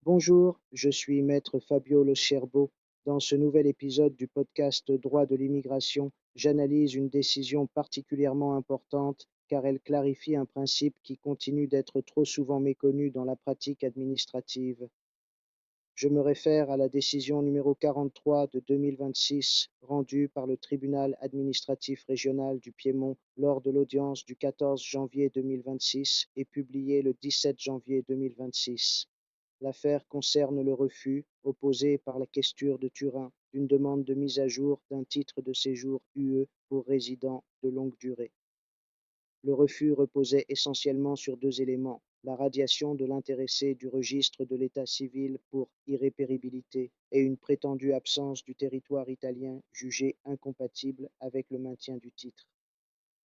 Bonjour, je suis Maître Fabio Lo Scerbo. Dans ce nouvel épisode du podcast Droit de l'immigration, j'analyse une décision particulièrement importante car elle clarifie un principe qui continue d'être trop souvent méconnu dans la pratique administrative. Je me réfère à la décision numéro 43 de 2026 rendue par le tribunal administratif régional du Piémont lors de l'audience du 14 janvier 2026 et publiée le 17 janvier 2026. L'affaire concerne le refus, opposé par la questure de Turin, d'une demande de mise à jour d'un titre de séjour UE pour résidents de longue durée. Le refus reposait essentiellement sur deux éléments: la radiation de l'intéressé du registre de l'état civil pour irrépéribilité et une prétendue absence du territoire italien jugé incompatible avec le maintien du titre.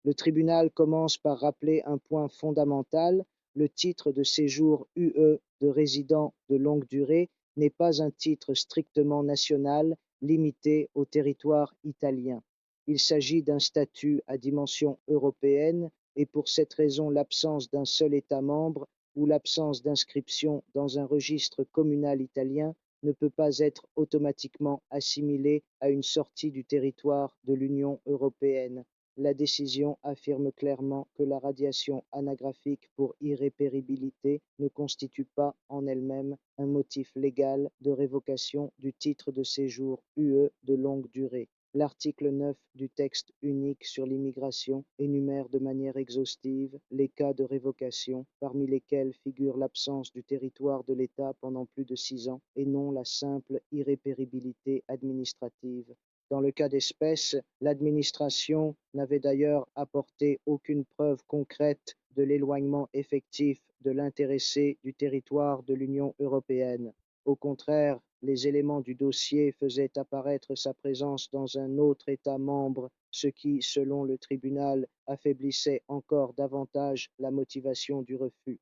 Le tribunal commence par rappeler un point fondamental: le titre de séjour UE de résident de longue durée n'est pas un titre strictement national limité au territoire italien. Il s'agit d'un statut à dimension européenne et pour cette raison l'absence d'un seul État membre ou l'absence d'inscription dans un registre communal italien ne peut pas être automatiquement assimilée à une sortie du territoire de l'Union européenne. La décision affirme clairement que la radiation anagraphique pour irrépéribilité ne constitue pas en elle-même un motif légal de révocation du titre de séjour UE de longue durée. L'article 9 du texte unique sur l'immigration énumère de manière exhaustive les cas de révocation, parmi lesquels figure l'absence du territoire de l'État pendant plus de 6 ans et non la simple irrépéribilité administrative. Dans le cas d'espèce, l'administration n'avait d'ailleurs apporté aucune preuve concrète de l'éloignement effectif de l'intéressé du territoire de l'Union européenne. Au contraire, les éléments du dossier faisaient apparaître sa présence dans un autre État membre, ce qui, selon le tribunal, affaiblissait encore davantage la motivation du refus.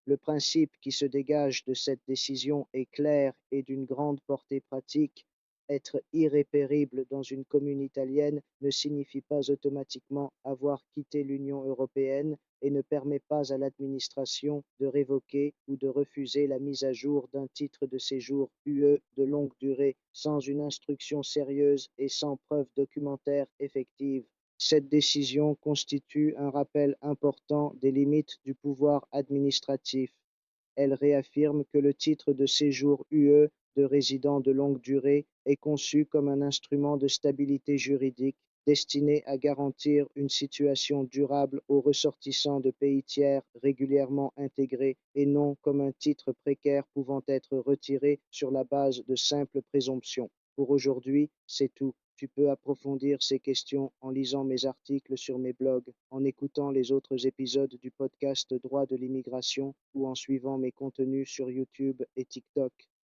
Le principe qui se dégage de cette décision est clair et d'une grande portée pratique: être irrépérible dans une commune italienne ne signifie pas automatiquement avoir quitté l'Union européenne et ne permet pas à l'administration de révoquer ou de refuser la mise à jour d'un titre de séjour UE de longue durée sans une instruction sérieuse et sans preuve documentaire effective. Cette décision constitue un rappel important des limites du pouvoir administratif. Elle réaffirme que le titre de séjour UE de résident de longue durée est conçu comme un instrument de stabilité juridique destiné à garantir une situation durable aux ressortissants de pays tiers régulièrement intégrés et non comme un titre précaire pouvant être retiré sur la base de simples présomptions. Pour aujourd'hui, c'est tout. Tu peux approfondir ces questions en lisant mes articles sur mes blogs, en écoutant les autres épisodes du podcast Droit de l'immigration ou en suivant mes contenus sur YouTube et TikTok.